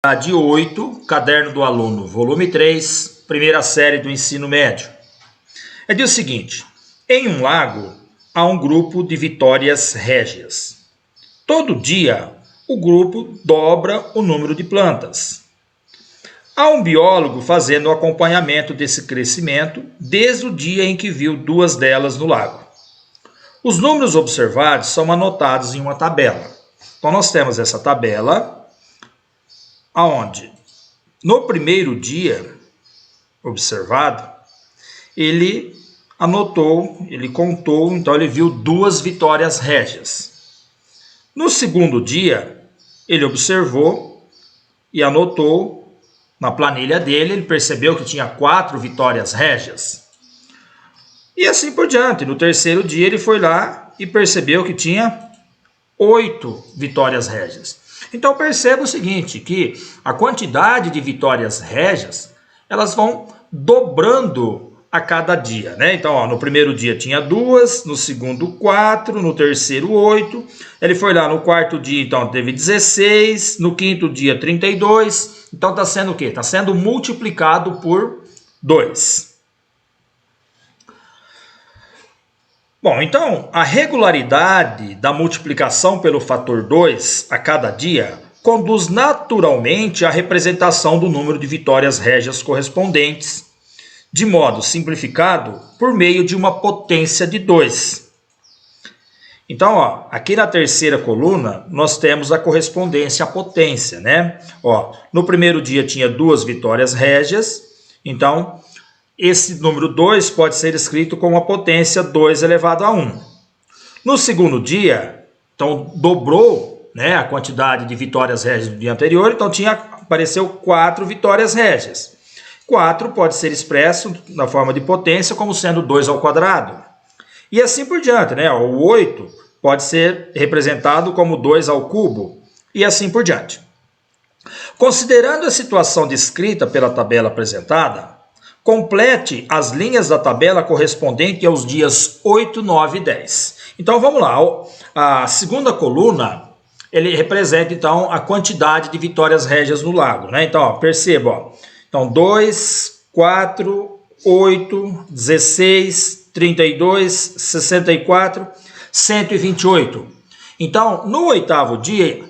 Atividade 8, Caderno do Aluno, volume 3, primeira série do ensino médio. Diz o seguinte: em um lago há um grupo de vitórias régias. Todo dia o grupo dobra o número de plantas. Há um biólogo fazendo o acompanhamento desse crescimento desde o dia em que viu duas delas no lago. Os números observados são anotados em uma tabela. Então nós temos essa tabela aonde no primeiro dia observado, ele anotou, ele contou, então ele viu duas vitórias régias. No segundo dia, ele observou e anotou na planilha dele, ele percebeu que tinha 4 vitórias régias. E assim por diante. No terceiro dia, ele foi lá e percebeu que tinha 8 vitórias régias. Então perceba o seguinte, que a quantidade de vitórias régias, elas vão dobrando a cada dia, né? Então, no primeiro dia tinha 2, no segundo 4, no terceiro 8, ele foi lá no quarto dia, então teve 16, no quinto dia 32, então está sendo o quê? Está sendo multiplicado por 2. Bom, então, a regularidade da multiplicação pelo fator 2 a cada dia conduz naturalmente à representação do número de vitórias régias correspondentes, de modo simplificado, por meio de uma potência de 2. Então, aqui na terceira coluna, nós temos a correspondência à potência, né? No primeiro dia tinha 2 vitórias régias, então esse número 2 pode ser escrito com a potência 2 elevado a 1. No segundo dia, então dobrou, né, a quantidade de vitórias régias do dia anterior, então apareceu 4 vitórias régias. 4 pode ser expresso na forma de potência como sendo 2 ao quadrado. E assim por diante, né? O 8 pode ser representado como 2 ao cubo e assim por diante. Considerando a situação descrita pela tabela apresentada, complete as linhas da tabela correspondente aos dias 8, 9 e 10. Então vamos lá, a segunda coluna, ele representa então a quantidade de vitórias régias no lago, né? Então, perceba, então 2, 4, 8, 16, 32, 64, 128. Então, no oitavo dia,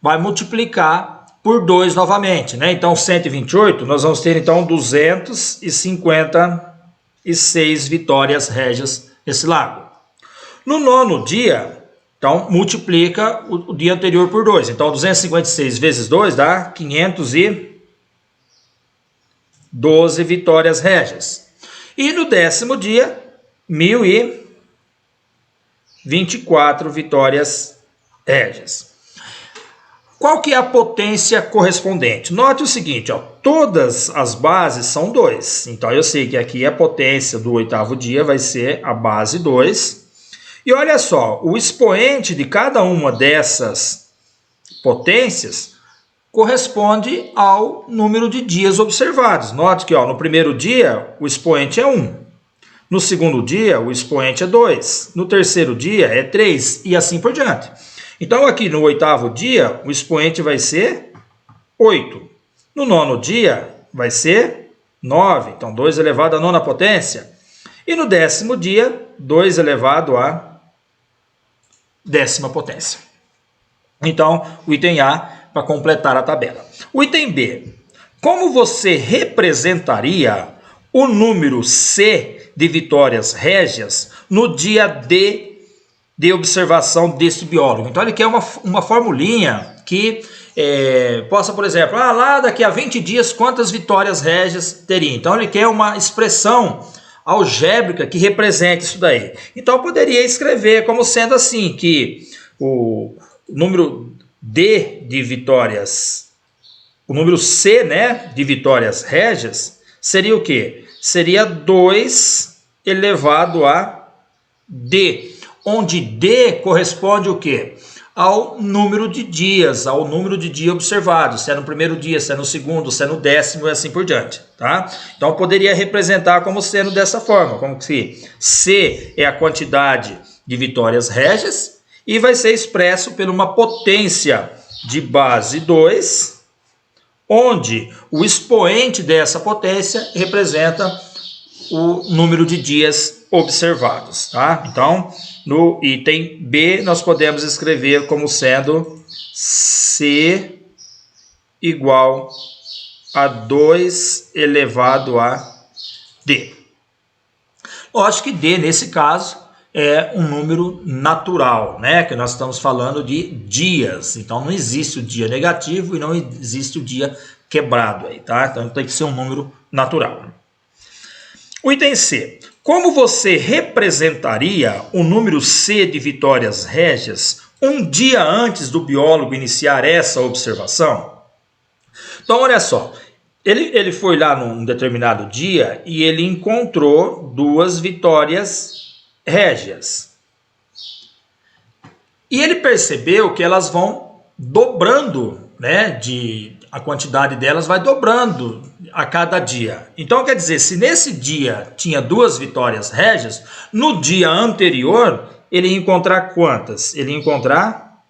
vai multiplicar por 2 novamente, né? Então, 128, nós vamos ter então 256 vitórias régias nesse lago. No nono dia, então, multiplica o dia anterior por 2. Então, 256 vezes 2 dá 512 vitórias régias. E no 10º dia, 1024 vitórias régias. Qual que é a potência correspondente? Note o seguinte, todas as bases são 2. Então, eu sei que aqui a potência do oitavo dia vai ser a base 2. E olha só, o expoente de cada uma dessas potências corresponde ao número de dias observados. Note que no primeiro dia o expoente é 1. No segundo dia o expoente é 2. No terceiro dia é 3 e assim por diante. Então, aqui no oitavo dia, o expoente vai ser 8. No nono dia, vai ser 9. Então, 2 elevado à nona potência. E no 10º dia, 2 elevado à 10ª potência. Então, o item A, para completar a tabela. O item B. Como você representaria o número C de vitórias régias no dia D de observação desse biólogo? Então, ele quer uma formulinha que possa, por exemplo, lá daqui a 20 dias, quantas vitórias régias teria? Então, ele quer uma expressão algébrica que represente isso daí. Então, eu poderia escrever como sendo assim, que o número D de vitórias, o número C, né, de vitórias régias, seria o quê? Seria 2 elevado a D, onde D corresponde o quê? Ao número de dias, ao número de dia observado, se é no primeiro dia, se é no segundo, se é no 10º e assim por diante, tá? Então, eu poderia representar como sendo dessa forma, como se C é a quantidade de vitórias régias e vai ser expresso por uma potência de base 2 onde o expoente dessa potência representa o número de dias observados, tá? Então, no item B, nós podemos escrever como sendo C igual a 2 elevado a D. Lógico que D, nesse caso, é um número natural, né? Que nós estamos falando de dias. Então, não existe o dia negativo e não existe o dia quebrado aí, tá? Então, tem que ser um número natural. O item C. Como você representaria o número C de vitórias régias um dia antes do biólogo iniciar essa observação? Então, olha só. Ele foi lá num determinado dia e ele encontrou 2 vitórias régias. E ele percebeu que elas vão dobrando, né? A quantidade delas vai dobrando a cada dia. Então, quer dizer, se nesse dia tinha 2 vitórias régias, no dia anterior, ele ia encontrar quantas? Ele ia encontrar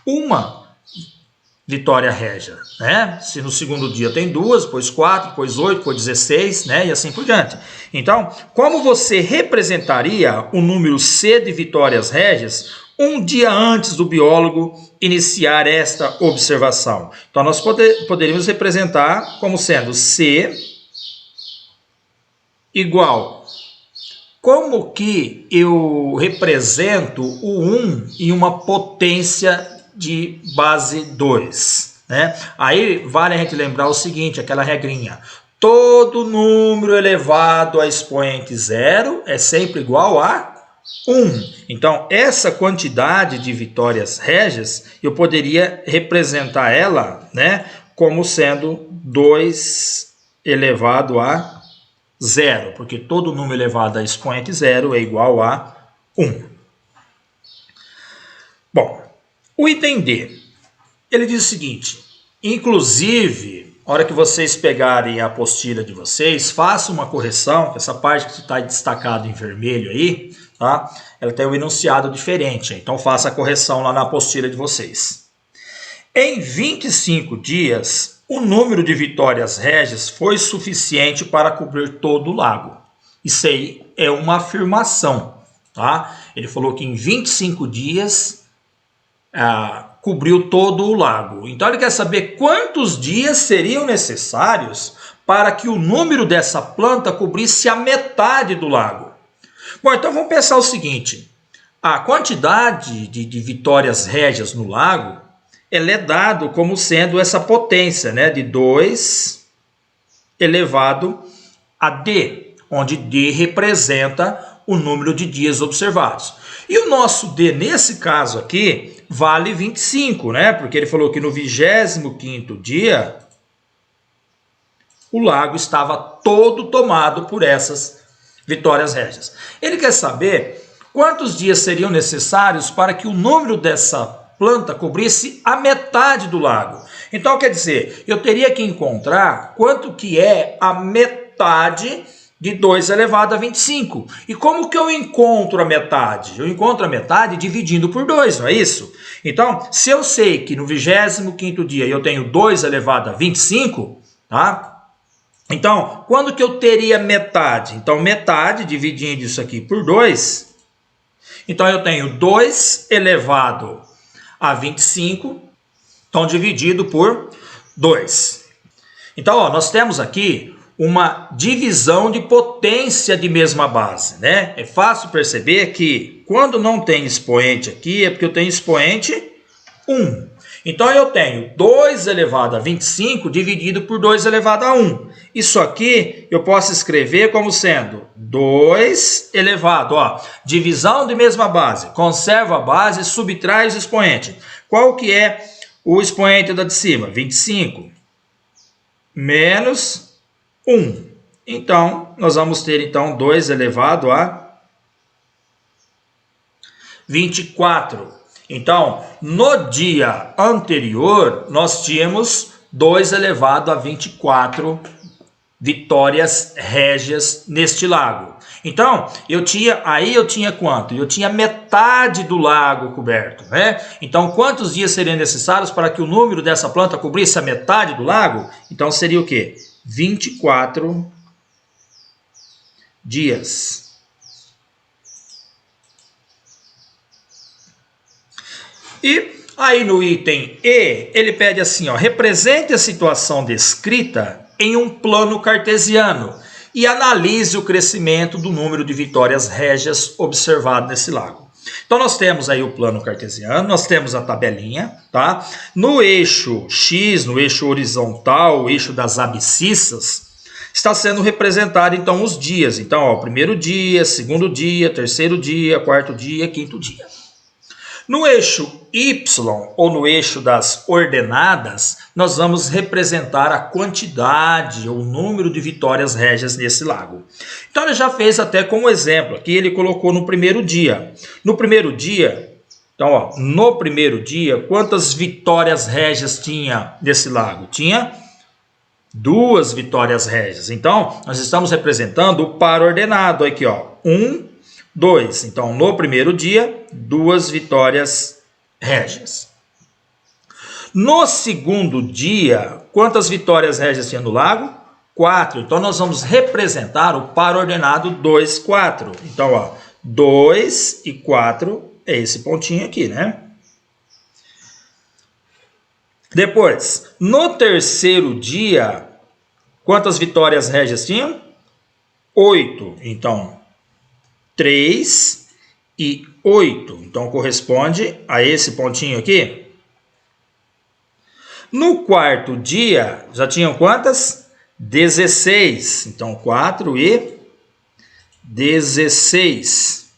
uma vitória régia, né? Se no segundo dia tem 2, depois 4, depois 8, depois 16, né? E assim por diante. Então, como você representaria o número C de vitórias régias um dia antes do biólogo iniciar esta observação? Então, nós poderíamos representar como sendo C igual. Como que eu represento o 1 em uma potência de base 2, né? Aí vale a gente lembrar o seguinte, aquela regrinha. Todo número elevado a expoente 0 é sempre igual a 1. Então, essa quantidade de vitórias régias, eu poderia representar ela, né, como sendo 2 elevado a 0, porque todo número elevado a expoente 0 é igual a 1. Bom, o item D, ele diz o seguinte, inclusive, na hora que vocês pegarem a apostila de vocês, façam uma correção, que essa parte que está destacada em vermelho aí, tá? Ela tem um enunciado diferente, então faça a correção lá na apostila de vocês. Em 25 dias, o número de vitórias régias foi suficiente para cobrir todo o lago. Isso aí é uma afirmação, tá? Ele falou que em 25 dias cobriu todo o lago. Então ele quer saber quantos dias seriam necessários para que o número dessa planta cobrisse a metade do lago. Bom, então vamos pensar o seguinte, a quantidade de vitórias régias no lago, ela é dado como sendo essa potência, né, de 2 elevado a D, onde D representa o número de dias observados. E o nosso D, nesse caso aqui, vale 25, né? Porque ele falou que no 25º dia, o lago estava todo tomado por essas vitórias régias. Ele quer saber quantos dias seriam necessários para que o número dessa planta cobrisse a metade do lago. Então, quer dizer, eu teria que encontrar quanto que é a metade de 2 elevado a 25. E como que eu encontro a metade? Eu encontro a metade dividindo por 2, não é isso? Então, se eu sei que no 25º dia eu tenho 2 elevado a 25, tá? Então, quando que eu teria metade? Então, metade, dividindo isso aqui por 2. Então, eu tenho 2 elevado a 25, então dividido por 2. Então, ó, nós temos aqui uma divisão de potência de mesma base, né? É fácil perceber que quando não tem expoente aqui, é porque eu tenho expoente 1. Então, eu tenho 2 elevado a 25 dividido por 2 elevado a 1. Isso aqui eu posso escrever como sendo 2 elevado, ó, divisão de mesma base. Conserva a base e subtrai os expoentes. Qual que é o expoente da de cima? 25 menos 1. Então, nós vamos ter então 2 elevado a 24. Então, no dia anterior, nós tínhamos 2 elevado a 24 vitórias régias neste lago. Então, eu tinha quanto? Eu tinha metade do lago coberto, né? Então, quantos dias seriam necessários para que o número dessa planta cobrisse a metade do lago? Então, seria o quê? 24 dias. E aí no item E, ele pede assim, ó, represente a situação descrita em um plano cartesiano e analise o crescimento do número de vitórias régias observado nesse lago. Então nós temos aí o plano cartesiano, nós temos a tabelinha, tá? No eixo X, no eixo horizontal, o eixo das abscissas, está sendo representado então os dias. Então, ó, primeiro dia, segundo dia, terceiro dia, quarto dia, quinto dia. No eixo Y, ou no eixo das ordenadas, nós vamos representar a quantidade ou número de vitórias régias nesse lago. Então ele já fez até como exemplo, aqui ele colocou no primeiro dia. No primeiro dia, então ó, no primeiro dia, quantas vitórias régias tinha nesse lago? Tinha 2 vitórias régias. Então nós estamos representando o par ordenado aqui, ó, 1, 2. Então, no primeiro dia, 2 vitórias régias. No segundo dia, quantas vitórias régias tinha no lago? 4. Então, nós vamos representar o par ordenado 2, 4. Então, ó, 2 e 4 é esse pontinho aqui, né? Depois, no terceiro dia, quantas vitórias régias tinham? 8. Então, 3 e 8. Então, corresponde a esse pontinho aqui. No quarto dia, já tinham quantas? 16. Então, 4 e 16.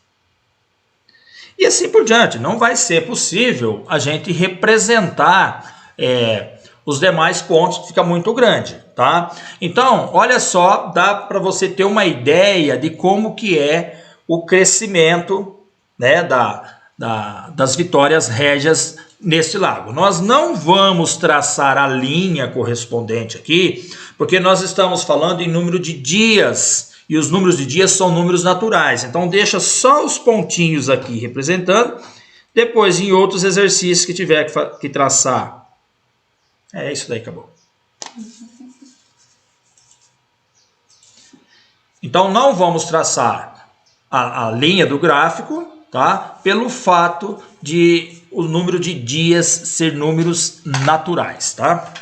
E assim por diante. Não vai ser possível a gente representar os demais pontos, fica muito grande, tá? Então, olha só, dá para você ter uma ideia de como que é o crescimento, né, das vitórias régias neste lago. Nós não vamos traçar a linha correspondente aqui, porque nós estamos falando em número de dias, e os números de dias são números naturais. Então deixa só os pontinhos aqui representando, depois em outros exercícios que tiver que traçar. É isso daí, acabou. Então não vamos traçar a linha do gráfico, tá? Pelo fato de o número de dias ser números naturais, tá?